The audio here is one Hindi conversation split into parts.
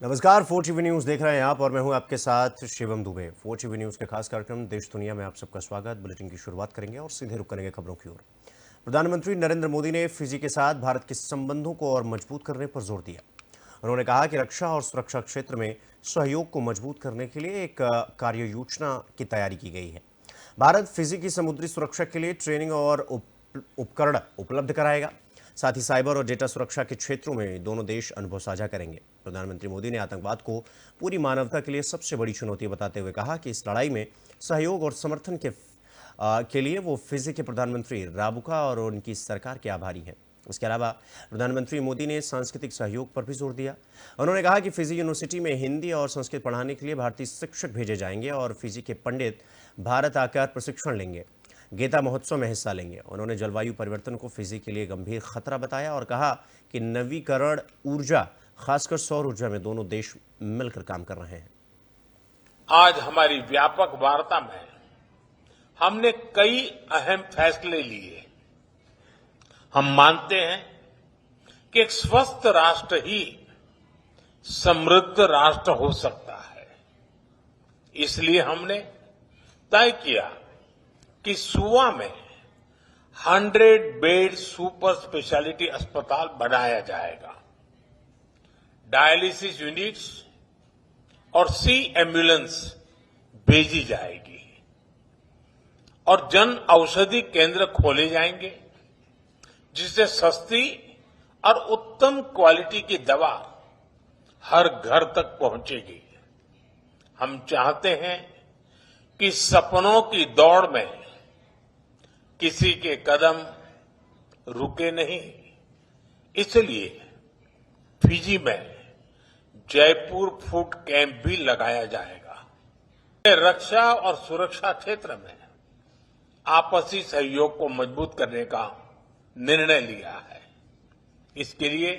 नमस्कार, 4 टीवी न्यूज़ देख रहे हैं आप और मैं हूं आपके साथ शिवम दुबे। 4 टीवी न्यूज़ के खास कार्यक्रम देश दुनिया में आप सबका स्वागत। बुलेटिन की शुरुआत करेंगे और सीधे रुक करेंगे खबरों की ओर। प्रधानमंत्री नरेंद्र मोदी ने फिजी के साथ भारत के संबंधों को और मजबूत करने पर जोर दिया। उन्होंने कहा कि रक्षा और सुरक्षा क्षेत्र में सहयोग को मजबूत करने के लिए एक कार्य योजना की तैयारी की गई है। भारत फिजी की समुद्री सुरक्षा के लिए ट्रेनिंग और उपकरण उपलब्ध कराएगा। साथ ही साइबर और डेटा सुरक्षा के क्षेत्रों में दोनों देश अनुभव साझा करेंगे। प्रधानमंत्री मोदी ने आतंकवाद को पूरी मानवता के लिए सबसे बड़ी चुनौती बताते हुए कहा कि इस लड़ाई में सहयोग और समर्थन के लिए वो फिजी के प्रधानमंत्री राबुका और उनकी सरकार के आभारी हैं। इसके अलावा प्रधानमंत्री मोदी ने सांस्कृतिक सहयोग पर भी जोर दिया। उन्होंने कहा कि फिजी यूनिवर्सिटी में हिंदी और संस्कृत पढ़ाने के लिए भारतीय शिक्षक भेजे जाएंगे और फिजी के पंडित भारत आकर प्रशिक्षण लेंगे, गीता महोत्सव में हिस्सा लेंगे। उन्होंने जलवायु परिवर्तन को फिजी के लिए गंभीर खतरा बताया और कहा कि नवीकरण ऊर्जा, खासकर सौर ऊर्जा में दोनों देश मिलकर काम कर रहे हैं। आज हमारी व्यापक वार्ता में हमने कई अहम फैसले लिए। हम मानते हैं कि एक स्वस्थ राष्ट्र ही समृद्ध राष्ट्र हो सकता है। इसलिए हमने तय किया कि सुवा में 100 बेड सुपर स्पेशलिटी अस्पताल बनाया जाएगा। डायलिसिस यूनिट्स और सी एम्बुलेंस भेजी जाएगी और जन औषधि केंद्र खोले जाएंगे, जिससे सस्ती और उत्तम क्वालिटी की दवा हर घर तक पहुंचेगी। हम चाहते हैं कि सपनों की दौड़ में किसी के कदम रुके नहीं। इसलिए फिजी में जयपुर फूड कैंप भी लगाया जाएगा। रक्षा और सुरक्षा क्षेत्र में आपसी सहयोग को मजबूत करने का निर्णय लिया है। इसके लिए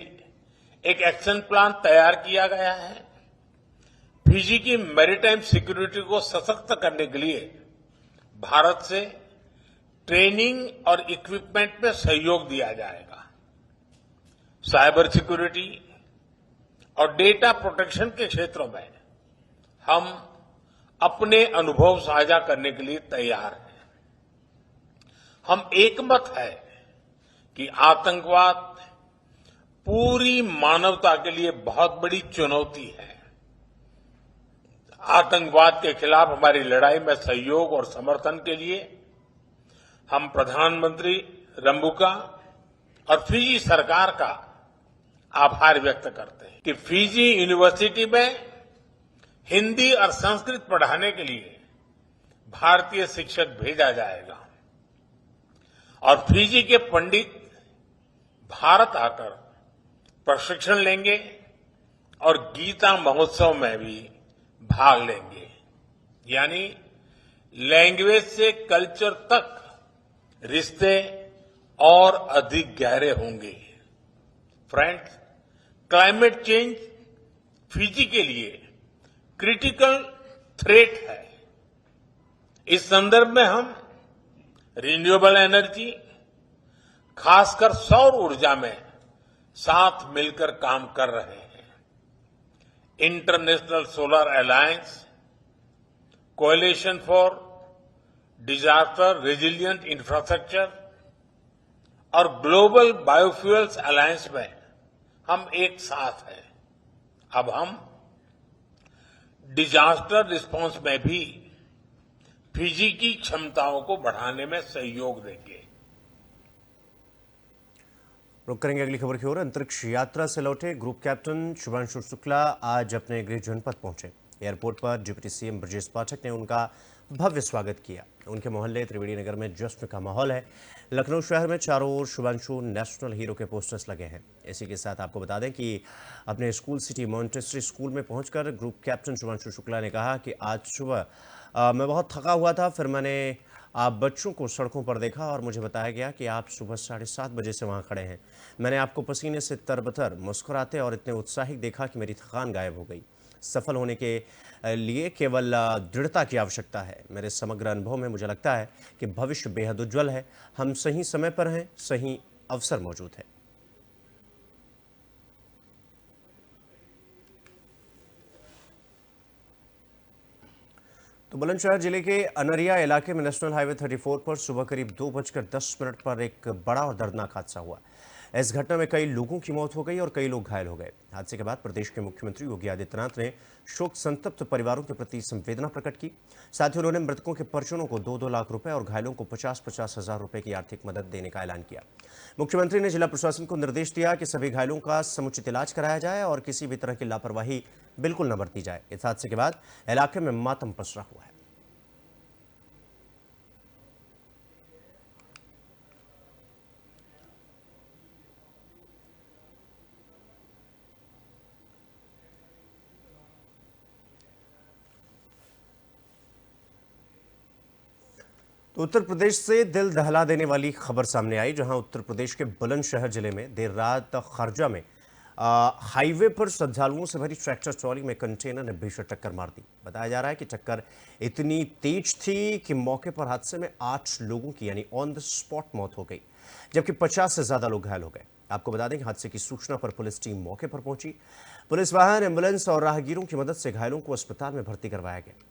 एक एक्शन प्लान तैयार किया गया है। फिजी की मैरीटाइम सिक्योरिटी को सशक्त करने के लिए भारत से ट्रेनिंग और इक्विपमेंट में सहयोग दिया जाएगा। साइबर सिक्योरिटी और डेटा प्रोटेक्शन के क्षेत्रों में हम अपने अनुभव साझा करने के लिए तैयार हैं। हम एकमत है कि आतंकवाद पूरी मानवता के लिए बहुत बड़ी चुनौती है। आतंकवाद के खिलाफ हमारी लड़ाई में सहयोग और समर्थन के लिए हम प्रधानमंत्री रंबुका और फिजी सरकार का आभार व्यक्त करते हैं कि फिजी यूनिवर्सिटी में हिंदी और संस्कृत पढ़ाने के लिए भारतीय शिक्षक भेजा जाएगा और फिजी के पंडित भारत आकर प्रशिक्षण लेंगे और गीता महोत्सव में भी भाग लेंगे। यानी लैंग्वेज से कल्चर तक रिश्ते और अधिक गहरे होंगे। फ्रेंड्स, क्लाइमेट चेंज फिजी के लिए क्रिटिकल थ्रेट है। इस संदर्भ में हम रिन्यूएबल एनर्जी, खासकर सौर ऊर्जा में साथ मिलकर काम कर रहे हैं। International solar alliance, coalition for disaster resilient infrastructure और ग्लोबल बायोफ्यूल्स अलायंस में हम एक साथ हैं। अब हम डिजास्टर रिस्पांस में भी फिजी की क्षमताओं को बढ़ाने में सहयोग देंगे। रुक करेंगे अगली खबर की ओर। अंतरिक्ष यात्रा से लौटे ग्रुप कैप्टन शुभांशु शुक्ला आज अपने गृह जनपद पहुंचे। एयरपोर्ट पर डिप्टी सीएम ब्रजेश पाठक ने उनका भव्य स्वागत किया। उनके मोहल्ले त्रिवेणी नगर में जश्न का माहौल है। लखनऊ शहर में चारों ओर शुभांशु नेशनल हीरो के पोस्टर्स लगे हैं। इसी के साथ आपको बता दें कि अपने स्कूल सिटी मॉन्टेसरी स्कूल में पहुंचकर ग्रुप कैप्टन शुभांशु शुक्ला ने कहा कि आज सुबह मैं बहुत थका हुआ था, फिर मैंने आप बच्चों को सड़कों पर देखा और मुझे बताया गया कि आप सुबह 7:30 बजे से वहाँ खड़े हैं। मैंने आपको पसीने से तरबतर, मुस्कुराते और इतने उत्साहित देखा कि मेरी थकान गायब हो गई। सफल होने के लिए केवल दृढ़ता की आवश्यकता है। मेरे समग्र अनुभव में मुझे लगता है कि भविष्य बेहद उज्जवल है। हम सही समय पर हैं, सही अवसर मौजूद है। तो बुलंदशहर जिले के अनरिया इलाके में नेशनल हाईवे 34 पर सुबह करीब 2:10 पर एक बड़ा और दर्दनाक हादसा हुआ। इस घटना में कई लोगों की मौत हो गई और कई लोग घायल हो गए। हादसे के बाद प्रदेश के मुख्यमंत्री योगी आदित्यनाथ ने शोक संतप्त परिवारों के प्रति संवेदना प्रकट की। साथ ही उन्होंने मृतकों के परिजनों को 2-2 लाख रुपए और घायलों को 50-50 हजार रुपए की आर्थिक मदद देने का ऐलान किया। मुख्यमंत्री ने जिला प्रशासन को निर्देश दिया कि सभी घायलों का समुचित इलाज कराया जाए और किसी भी तरह की लापरवाही बिल्कुल न बरती जाए। इस हादसे के बाद इलाके में मातम पसरा हुआ है। तो उत्तर प्रदेश से दिल दहला देने वाली खबर सामने आई, जहां उत्तर प्रदेश के बुलंदशहर जिले में देर रात खरजा में हाईवे पर श्रद्धालुओं से भरी ट्रैक्टर ट्रॉली में कंटेनर ने भीषण टक्कर मार दी। बताया जा रहा है कि टक्कर इतनी तेज थी कि मौके पर हादसे में 8 लोगों की यानी ऑन द स्पॉट मौत हो गई, जबकि 50 से ज्यादा लोग घायल हो गए। आपको बता दें कि हादसे की सूचना पर पुलिस टीम मौके पर पहुंची। पुलिस वाहन, एम्बुलेंस और राहगीरों की मदद से घायलों को अस्पताल में भर्ती करवाया गया।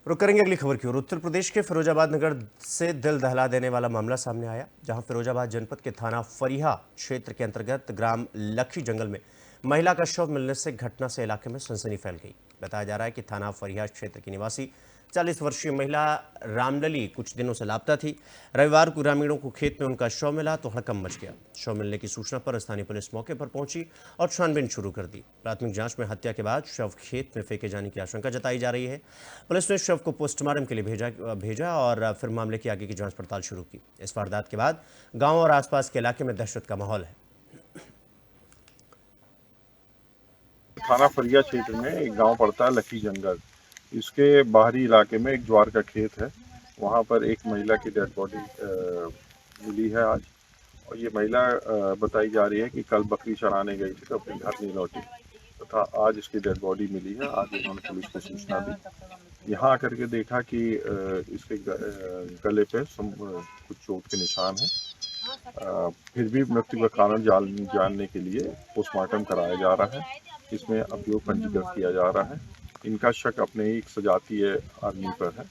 रुक करेंगे अगली खबर की ओर। उत्तर प्रदेश के फिरोजाबाद नगर से दिल दहला देने वाला मामला सामने आया, जहां फिरोजाबाद जनपद के थाना फरिहा क्षेत्र के अंतर्गत ग्राम लखी जंगल में महिला का शव मिलने से घटना से इलाके में सनसनी फैल गई। बताया जा रहा है कि थाना फरिहा क्षेत्र की निवासी 40 वर्षीय महिला रामलली कुछ दिनों से लापता थी। रविवार को ग्रामीणों को खेत में उनका शव मिला तो हड़कंप मच गया। शव मिलने की सूचना पर स्थानीय पुलिस मौके पर पहुंची और छानबीन शुरू कर दी। प्राथमिक जांच में हत्या के बाद शव खेत में फेंके जाने की आशंका जताई जा रही है। पुलिस ने शव को पोस्टमार्टम के लिए भेजा और फिर मामले की आगे की जांच पड़ताल शुरू की। इस वारदात के बाद गांव और आसपास के इलाके में दहशत का माहौल है। थाना फरिया क्षेत्र में एक गांव पड़ता है लखी जंगल। इसके बाहरी इलाके में एक ज्वार का खेत है। वहां पर एक महिला की डेड बॉडी मिली है आज। और ये महिला बताई जा रही है कि कल बकरी चराने गई थी तो अपने घर नहीं लौटी तथा आज इसकी डेड बॉडी मिली है। आज उन्होंने पुलिस को सूचना दी यहाँ आकर के देखा कि इसके गले पे कुछ चोट के निशान हैं। फिर भी मृत्यु का कारण जानने के लिए पोस्टमार्टम कराया जा रहा है। इसमें अभियोग पंजीकृत किया जा रहा है। इनका शक अपने ही एक सजातीय आदमी पर है,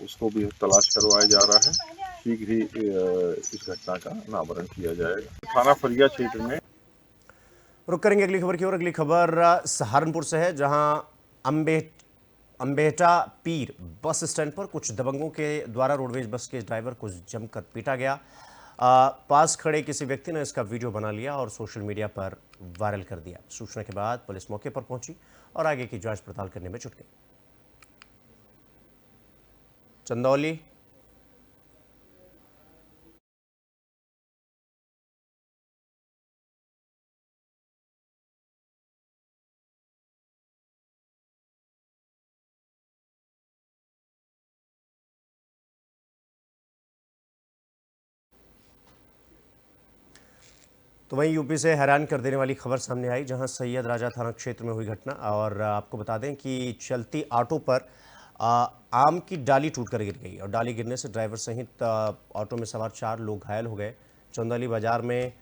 उसको भी तलाश करवाया जा रहा है। शीघ्र ही इस घटना का अनावरण किया जाएगा। थाना फरिया क्षेत्र में रुक करेंगे अगली खबर की ओर। अगली खबर सहारनपुर से है, जहां अंबेटा पीर बस स्टैंड पर कुछ दबंगों के द्वारा रोडवेज बस के ड्राइवर को जमकर पीटा गया। पास खड़े किसी व्यक्ति ने इसका वीडियो बना लिया और सोशल मीडिया पर वायरल कर दिया। सूचना के बाद पुलिस मौके पर पहुंची और आगे की जांच पड़ताल करने में जुट गई। चंदौली तो वहीं यूपी से हैरान कर देने वाली खबर सामने आई, जहां सैयद राजा थाना क्षेत्र में हुई घटना। और आपको बता दें कि चलती ऑटो पर आम की डाली टूटकर गिर गई और डाली गिरने से ड्राइवर सहित ऑटो में सवार 4 लोग घायल हो गए। चंदौली बाजार में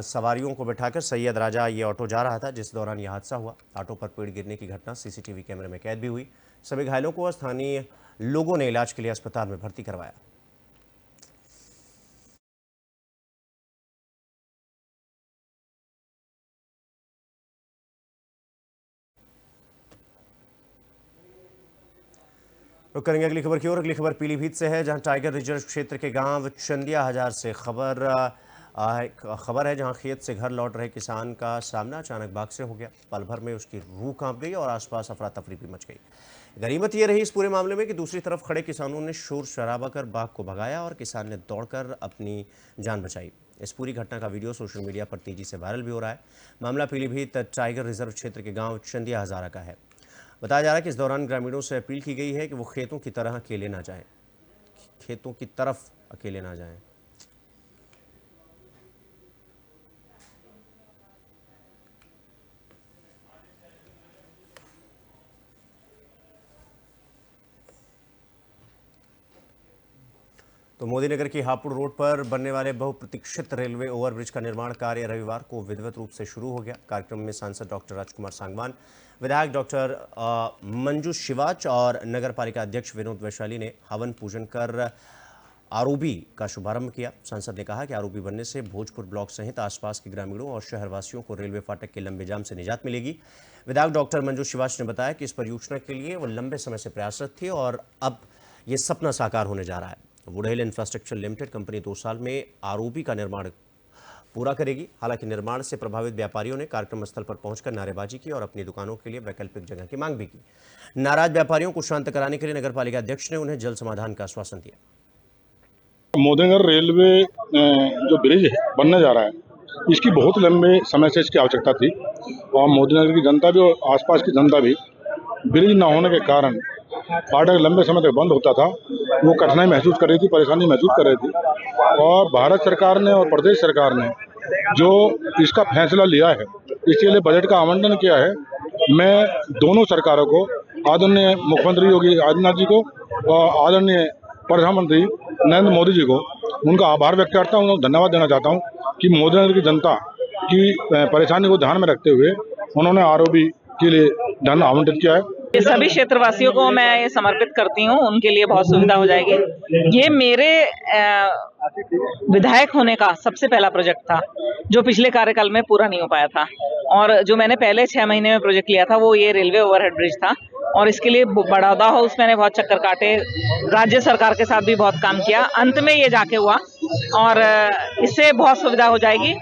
सवारियों को बैठाकर सैयद राजा ये ऑटो जा रहा था, जिस दौरान यह हादसा हुआ। ऑटो पर पेड़ गिरने की घटना सीसीटीवी कैमरे में कैद भी हुई। सभी घायलों को स्थानीय लोगों ने इलाज के लिए अस्पताल में भर्ती करवाया। रुक करेंगे अगली खबर की ओर। अगली खबर पीलीभीत से है, जहां टाइगर रिजर्व क्षेत्र के गांव चंदिया हजार से खबर है, जहां खेत से घर लौट रहे किसान का सामना अचानक बाघ से हो गया। पल भर में उसकी रूह कांप गई और आसपास अफरा तफरी भी मच गई। गनीमत यह रही इस पूरे मामले में कि दूसरी तरफ खड़े किसानों ने शोर शराबा कर बाघ को भगाया और किसान ने दौड़कर अपनी जान बचाई। इस पूरी घटना का वीडियो सोशल मीडिया पर तेजी से वायरल भी हो रहा है। मामला पीलीभीत टाइगर रिजर्व क्षेत्र के गाँव चंदिया हजारा का है। बताया जा रहा है कि इस दौरान ग्रामीणों से अपील की गई है कि वो खेतों की तरफ अकेले ना जाएं। तो मोदीनगर की हापुड़ रोड पर बनने वाले बहुप्रतीक्षित रेलवे ओवरब्रिज का निर्माण कार्य रविवार को विधिवत रूप से शुरू हो गया। कार्यक्रम में सांसद डॉक्टर राजकुमार सांगवान, विधायक डॉक्टर मंजू शिवाच और नगर पालिका अध्यक्ष विनोद वैशाली ने हवन पूजन कर आरओबी का शुभारंभ किया। सांसद ने कहा कि आरओबी बनने से भोजपुर ब्लॉक सहित आसपास के ग्रामीणों और शहरवासियों को रेलवे फाटक के लंबे जाम से निजात मिलेगी। विधायक डॉक्टर मंजू शिवाच ने बताया कि इस परियोजना के लिए वो लंबे समय से प्रयासरत थी और अब ये सपना साकार होने जा रहा है। वुडहिल इंफ्रास्ट्रक्चर लिमिटेड कंपनी 2 साल में आरओबी का निर्माण पूरा करेगी। हालांकि निर्माण से प्रभावित व्यापारियों ने कार्यक्रम स्थल पर पहुंचकर नारेबाजी की और अपनी दुकानों के लिए वैकल्पिक जगह की मांग भी की। नाराज व्यापारियों को शांत कराने के लिए नगर पालिका अध्यक्ष ने उन्हें जल्द समाधान का आश्वासन दिया। मोदीनगर रेलवे जो ब्रिज बनने जा रहा है, इसकी बहुत लंबे समय से इसकी आवश्यकता थी और मोदीनगर की जनता भी और आसपास की जनता भी ब्रिज न होने के कारण फाटक लंबे समय तक बंद होता था, वो कठिनाई महसूस कर रही थी, परेशानी महसूस कर रही थी। और भारत सरकार ने और प्रदेश सरकार ने जो इसका फैसला लिया है, इसके लिए बजट का आवंटन किया है। मैं दोनों सरकारों को, आदरणीय मुख्यमंत्री योगी आदित्यनाथ जी को और आदरणीय प्रधानमंत्री नरेंद्र मोदी जी को, उनका आभार व्यक्त करता हूँ, धन्यवाद देना चाहता हूँ कि मोदीनगर की जनता की परेशानी को ध्यान में रखते हुए उन्होंने आरओबी के लिए धन आवंटित किया है। ये सभी क्षेत्रवासियों को मैं ये समर्पित करती हूँ, उनके लिए बहुत सुविधा हो जाएगी। ये मेरे विधायक होने का सबसे पहला प्रोजेक्ट था जो पिछले कार्यकाल में पूरा नहीं हो पाया था, और जो मैंने पहले 6 महीने में प्रोजेक्ट लिया था वो ये रेलवे ओवरहेड ब्रिज था। और इसके लिए बड़ौदा हाउस मैंने बहुत चक्कर काटे, राज्य सरकार के साथ भी बहुत काम किया, अंत में ये जाके हुआ और इससे बहुत सुविधा हो जाएगी।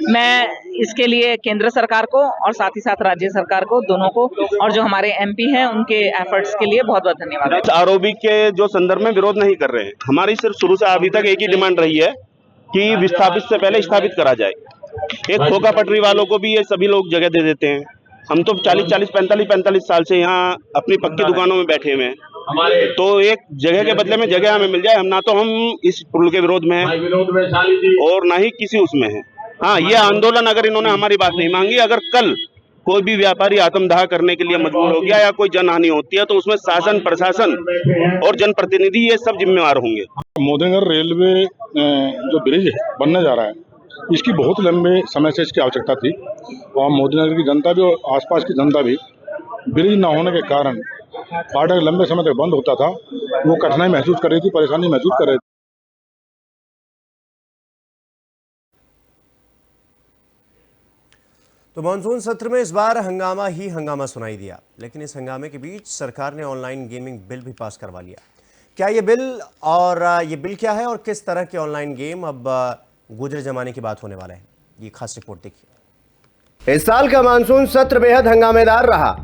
मैं इसके लिए केंद्र सरकार को और साथ ही साथ राज्य सरकार को, दोनों को, और जो हमारे एमपी हैं उनके एफर्ट्स के लिए बहुत बहुत धन्यवाद। आरओबी के जो संदर्भ में विरोध नहीं कर रहे हैं, हमारी सिर्फ शुरू से अभी तक एक ही डिमांड रही है कि विस्थापित से पहले स्थापित करा जाए। एक खोखा पटरी वालों को भी ये सभी लोग जगह दे देते हैं। हम तो 45 साल से यहाँ अपनी पक्की दुकानों में बैठे हुए हैं, तो एक जगह के बदले में जगह हमें मिल जाए। हम ना तो हम इस पुल के विरोध में हैं और ना ही किसी उसमें है। हाँ, ये आंदोलन अगर इन्होंने हमारी बात नहीं मांगी, अगर कल कोई भी व्यापारी आत्मदाह करने के लिए मजबूर हो गया या कोई जनहानि होती है तो उसमें शासन, प्रशासन और जनप्रतिनिधि ये सब जिम्मेवार होंगे। मोदीनगर रेलवे जो ब्रिज है बनने जा रहा है, इसकी बहुत लंबे समय से इसकी आवश्यकता थी और मोदीनगर की जनता भी और आसपास की जनता भी ब्रिज न होने के कारण फाटक लंबे समय तक बंद होता था, वो कठिनाई महसूस कर रही थी, परेशानी महसूस कर रही थी। तो मानसून सत्र में इस बार हंगामा ही हंगामा सुनाई दिया, लेकिन इस हंगामे के बीच सरकार ने ऑनलाइन गेमिंग बिल भी पास करवा लिया। क्या ये बिल क्या है और किस तरह के ऑनलाइन गेम अब गुजरे जमाने की बात होने वाला है, ये खास रिपोर्ट देखिए। इस साल का मानसून सत्र बेहद हंगामेदार रहा।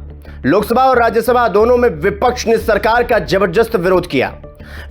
लोकसभा और राज्यसभा दोनों में विपक्ष ने सरकार का जबरदस्त विरोध किया।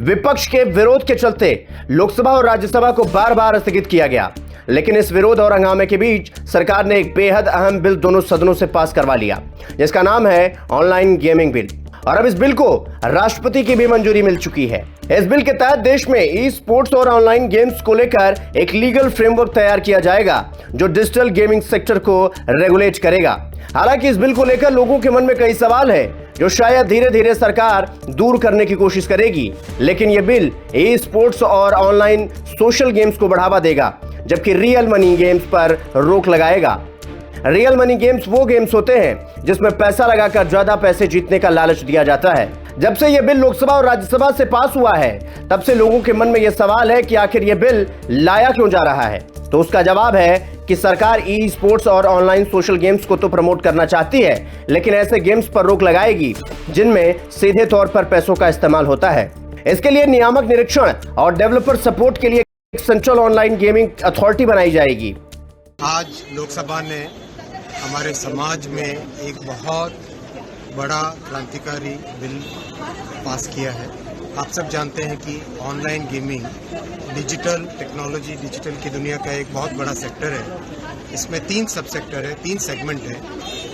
विपक्ष के विरोध के चलते लोकसभा और राज्यसभा को बार बार स्थगित किया गया, लेकिन इस विरोध और हंगामे के बीच सरकार ने एक बेहद अहम बिल दोनों सदनों से पास करवा लिया, जिसका नाम है ऑनलाइन गेमिंग बिल। और अब इस बिल को राष्ट्रपति की भी मंजूरी मिल चुकी है। इस बिल के तहत देश में ई स्पोर्ट्स और ऑनलाइन गेम्स को लेकर एक लीगल फ्रेमवर्क तैयार किया जाएगा, जो डिजिटल गेमिंग सेक्टर को रेगुलेट करेगा। हालांकि इस बिल को लेकर लोगों के मन में कई सवाल है, जो शायद धीरे धीरे सरकार दूर करने की कोशिश करेगी। लेकिन यह बिल ई स्पोर्ट्स और ऑनलाइन सोशल गेम्स को बढ़ावा देगा, जबकि रियल मनी गेम्स पर रोक लगाएगा। रियल मनी गेम्स वो गेम्स होते हैं जिसमें पैसा लगाकर ज्यादा पैसे जीतने का लालच दिया जाता है। जब से यह बिल लोकसभा और राज्यसभा से पास हुआ है, तब से लोगों के मन में यह सवाल है कि आखिर यह बिल लाया क्यों जा रहा है। तो उसका जवाब है कि सरकार ई स्पोर्ट्स और ऑनलाइन सोशल गेम्स को तो प्रमोट करना चाहती है, लेकिन ऐसे गेम्स पर रोक लगाएगी जिनमें सीधे तौर पर पैसों का इस्तेमाल होता है। इसके लिए नियामक निरीक्षण और डेवलपर सपोर्ट के लिए एक सेंट्रल ऑनलाइन गेमिंग अथॉरिटी बनाई जाएगी। आज लोकसभा ने हमारे समाज में एक बहुत बड़ा क्रांतिकारी बिल पास किया है। आप सब जानते हैं कि online gaming digital technology, digital की दुनिया का एक बहुत बड़ा सेक्टर है। इसमें 3 सब सेक्टर है, 3 सेगमेंट है।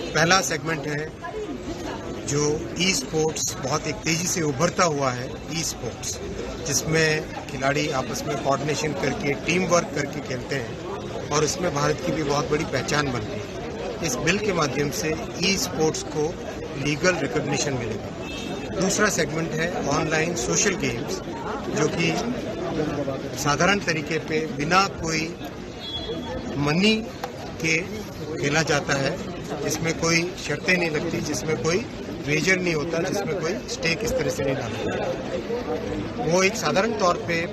पहला सेगमेंट है जो ई स्पोर्ट्स, बहुत एक तेजी से उभरता हुआ है ई स्पोर्ट्स, जिसमें खिलाड़ी आपस में कोऑर्डिनेशन करके, टीम वर्क करके खेलते हैं और इसमें भारत की भी बहुत बड़ी पहचान बन रही है। इस बिल के माध्यम से ई स्पोर्ट्स को लीगल रिकॉग्निशन मिलेगा। दूसरा सेगमेंट है ऑनलाइन सोशल गेम्स, जो कि साधारण तरीके पे बिना कोई मनी के खेला जाता है, जिसमें कोई शर्तें नहीं लगती, जिसमें कोई वेजर नहीं होता, जिसमें कोई स्टेक इस तरह से नहीं डालना होता। वो एक साधारण तौर पे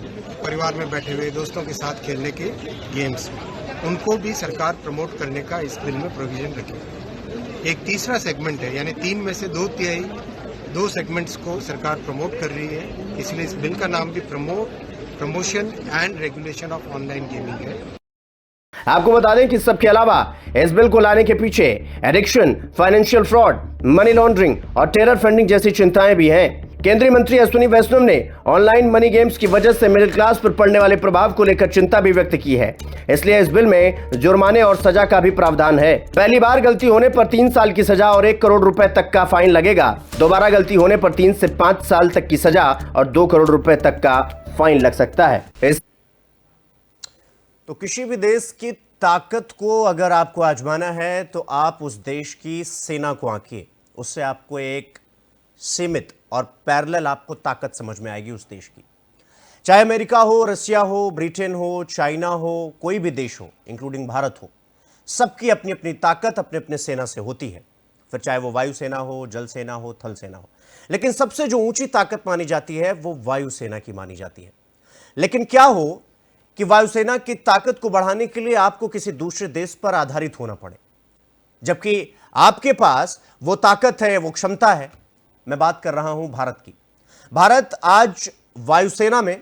परिवार में बैठे हुए दोस्तों के साथ खेलने के गेम्स, उनको भी सरकार प्रमोट करने का इस बिल में प्रोविजन रखेगी। एक तीसरा सेगमेंट है, यानी 3 में से 2 सेगमेंट्स को सरकार प्रमोट कर रही है, इसलिए इस बिल का नाम भी promotion and regulation of online gaming है। आपको बता दें कि सबके अलावा इस बिल को लाने के पीछे addiction, financial fraud, money laundering और टेरर फंडिंग जैसी चिंताएं भी हैं। केंद्रीय मंत्री अश्विनी वैष्णव ने ऑनलाइन मनी गेम्स की वजह से मिडिल क्लास पर पड़ने वाले प्रभाव को लेकर चिंता भी व्यक्त की है। इसलिए इस बिल में जुर्माने और सजा का भी प्रावधान है। पहली बार गलती होने पर 3 साल की सजा और 1 करोड़ रुपए तक का फाइन लगेगा। दोबारा गलती होने पर 3 से 5 साल तक की सजा और 2 करोड़ रुपए तक का फाइन लग सकता है। तो किसी भी देश की ताकत को अगर आपको आजमाना है, तो आप उस देश की सेना को आंकिए। उससे आपको एक सीमित और पैरेलल आपको ताकत समझ में आएगी उस देश की। चाहे अमेरिका हो, रसिया हो, ब्रिटेन हो, चाइना हो, कोई भी देश हो, इंक्लूडिंग भारत हो, सबकी अपनी अपनी ताकत अपने अपने सेना से होती है। फिर चाहे वो वायुसेना हो, जल सेना हो, थल सेना हो। लेकिन सबसे जो ऊंची ताकत मानी जाती है वो वायुसेना की मानी जाती है। लेकिन क्या हो कि वायुसेना की ताकत को बढ़ाने के लिए आपको किसी दूसरे देश पर आधारित होना पड़े, जबकि आपके पास वो ताकत है, वो क्षमता है। मैं बात कर रहा हूं भारत की। भारत आज वायुसेना में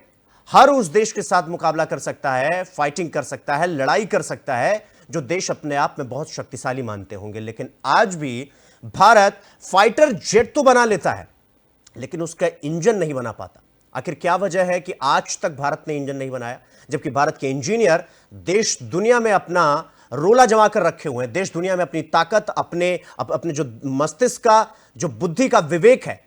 हर उस देश के साथ मुकाबला कर सकता है, फाइटिंग कर सकता है, लड़ाई कर सकता है, जो देश अपने आप में बहुत शक्तिशाली मानते होंगे। लेकिन आज भी भारत फाइटर जेट तो बना लेता है, लेकिन उसका इंजन नहीं बना पाता। आखिर क्या वजह है कि आज तक भारत ने इंजन नहीं बनाया, जबकि भारत के इंजीनियर देश दुनिया में अपना रोला जमा कर रखे हुए हैं। देश दुनिया में अपनी ताकत, अपने जो मस्तिष्क का, जो बुद्धि का विवेक है,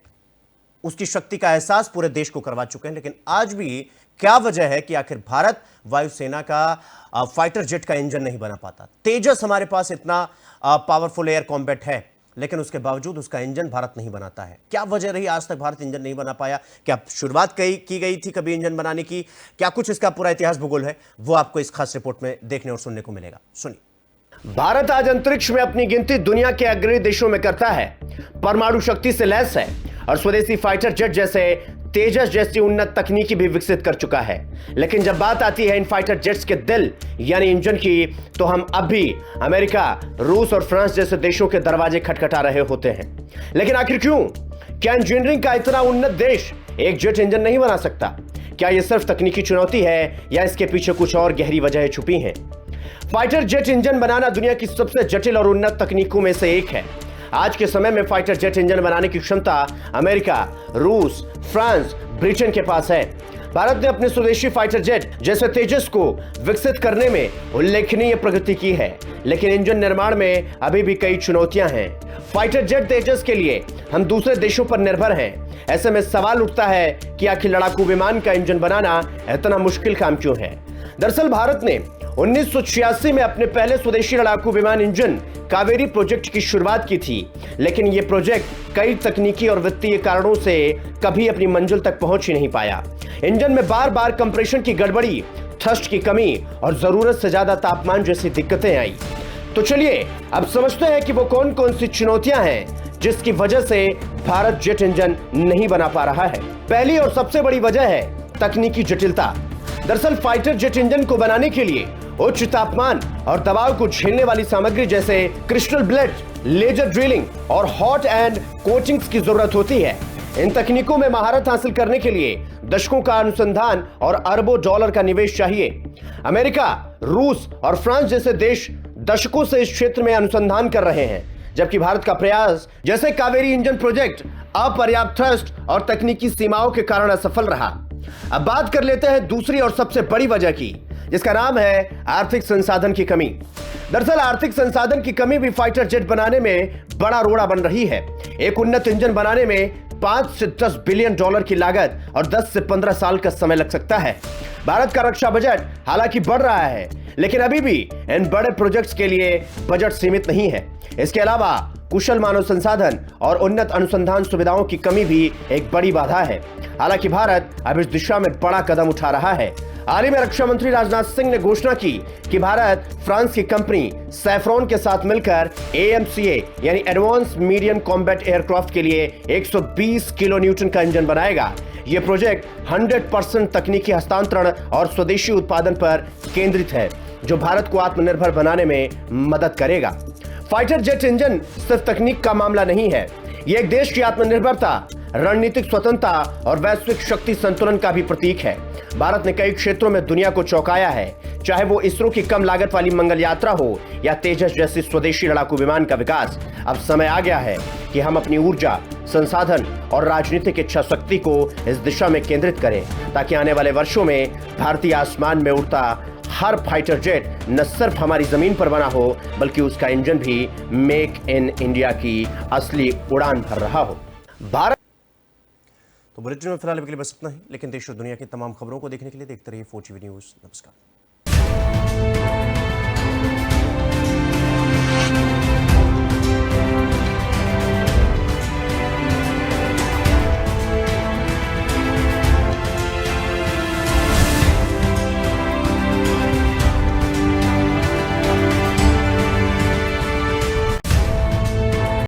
उसकी शक्ति का एहसास पूरे देश को करवा चुके हैं। लेकिन आज भी क्या वजह है कि आखिर भारत वायुसेना का फाइटर जेट का इंजन नहीं बना पाता? तेजस हमारे पास इतना पावरफुल एयर कॉम्बैट है, लेकिन उसके बावजूद उसका इंजन भारत नहीं बनाता है। क्या वजह रही आज तक भारत इंजन नहीं बना पाया? क्या शुरुआत की गई थी कभी इंजन बनाने की? क्या कुछ इसका पूरा इतिहास भूगोल है? वो आपको इस खास रिपोर्ट में देखने और सुनने को मिलेगा। सुनिए। भारत आज अंतरिक्ष में अपनी गिनती दुनिया के अग्रणी देशों में करता है, परमाणु शक्ति से लैस है और स्वदेशी फाइटर जेट जैसे तेजस जैसी उन्नत तकनीकी भी विकसित कर चुका है। लेकिन जब बात आती है इन फाइटर जेट्स के दिल यानी इंजन की, तो हम अब भी अमेरिका, रूस और फ्रांस जैसे देशों के दरवाजे खटखटा रहे होते हैं। लेकिन आखिर क्यों? क्या इंजीनियरिंग का इतना उन्नत देश एक जेट इंजन नहीं बना सकता? क्या यह सिर्फ तकनीकी चुनौती है या इसके पीछे कुछ और गहरी वजहें छुपी हैं? फाइटर जेट इंजन बनाना दुनिया की सबसे जटिल और उन्नत तकनीकों में से एक है। आज के समय में फाइटर जेट इंजन बनाने की क्षमता अमेरिका, रूस, फ्रांस, ब्रिटेन के पास है। भारत ने अपने स्वदेशी फाइटर जेट जैसे तेजस को विकसित करने में उल्लेखनीय प्रगति की है, लेकिन इंजन निर्माण में अभी भी कई चुनौतियां हैं। फाइटर जेट तेजस के लिए हम दूसरे देशों पर निर्भर हैं। ऐसे में सवाल उठता है कि आखिर लड़ाकू विमान का इंजन बनाना इतना मुश्किल काम क्यों है? दरअसल भारत ने 1986 में अपने पहले स्वदेशी लड़ाकू विमान इंजन कावेरी प्रोजेक्ट की शुरुआत की थी, लेकिन यह प्रोजेक्ट कई तकनीकी और वित्तीय कारणों से कभी अपनी मंजिल तक पहुंच ही नहीं पाया। इंजन में बार बार कंप्रेशन की गड़बड़ी, थ्रस्ट की कमी और जरूरत से ज्यादा तापमान जैसी दिक्कतें आई। तो चलिए अब समझते हैं कि वो कौन कौन सी चुनौतियां हैं जिसकी वजह से भारत जेट इंजन नहीं बना पा रहा है। पहली और सबसे बड़ी वजह है तकनीकी जटिलता। दरअसल फाइटर जेट इंजन को बनाने के लिए उच्च तापमान और दबाव को झेलने वाली सामग्री जैसे क्रिस्टल ब्लेड, लेजर ड्रिलिंग और हॉट एंड कोटिंग्स की जरूरत होती है। इन तकनीकों में महारत हासिल करने के लिए दशकों का अनुसंधान और अरबों डॉलर का निवेश चाहिए। अमेरिका, रूस और फ्रांस जैसे देश दशकों से इस क्षेत्र में अनुसंधान कर रहे हैं, जबकि भारत का प्रयास जैसे कावेरी इंजन प्रोजेक्ट अपर्याप्त थ्रस्ट और तकनीकी सीमाओं के कारण असफल रहा। अब बात कर लेते हैं दूसरी और सबसे बड़ी वजह की, जिसका नाम है आर्थिक संसाधन की कमी। दरअसल आर्थिक संसाधन की कमी भी फाइटर जेट बनाने में बड़ा रोड़ा बन रही है। एक उन्नत इंजन बनाने में 5 से 10 बिलियन डॉलर की लागत और 10 से 15 साल का समय लग सकता है। भारत का रक्षा बजट हालांकि बढ़ रहा है, लेकिन अभी भी इन बड़े प्रोजेक्ट्स के लिए बजट सीमित नहीं है। इसके अलावा कुशल मानव संसाधन और उन्नत अनुसंधान सुविधाओं की कमी भी एक बड़ी बाधा है। हालांकि भारत अब इस दिशा में बड़ा कदम उठा रहा है। हाल ही में रक्षा मंत्री राजनाथ सिंह ने घोषणा की कि भारत फ्रांस की कंपनी सैफ्रॉन के साथ मिलकर AMCA यानी एडवांस मीडियम कॉम्बैट एयरक्राफ्ट के लिए 120 किलो न्यूटन का इंजन बनाएगा। यह प्रोजेक्ट 100% तकनीकी हस्तांतरण और स्वदेशी उत्पादन पर केंद्रित है, जो भारत को आत्मनिर्भर बनाने में मदद करेगा। फाइटर जेट इंजन सिर्फ तकनीक का मामला नहीं है, यह एक देश की आत्मनिर्भरता, रणनीतिक स्वतंत्रता और वैश्विक शक्ति संतुलन का भी प्रतीक है। भारत ने कई क्षेत्रों में दुनिया को चौंकाया है, चाहे वो इसरो की कम लागत वाली मंगल यात्रा हो या तेजस जैसी स्वदेशी लड़ाकू विमान का विकास। अब समय आ गया है कि हम अपनी ऊर्जा, संसाधन और राजनीतिक इच्छा शक्ति को इस दिशा में केंद्रित करें, ताकि आने वाले वर्षों में भारतीय आसमान में उड़ता हर फाइटर जेट न सिर्फ हमारी जमीन पर बना हो, बल्कि उसका इंजन भी मेक इन इंडिया की असली उड़ान भर रहा हो। भारत तो बुलेटिन में फिलहाल के लिए बस इतना ही, लेकिन देश और दुनिया की तमाम खबरों को देखने के लिए देखते रहिए 4TV न्यूज़। नमस्कार।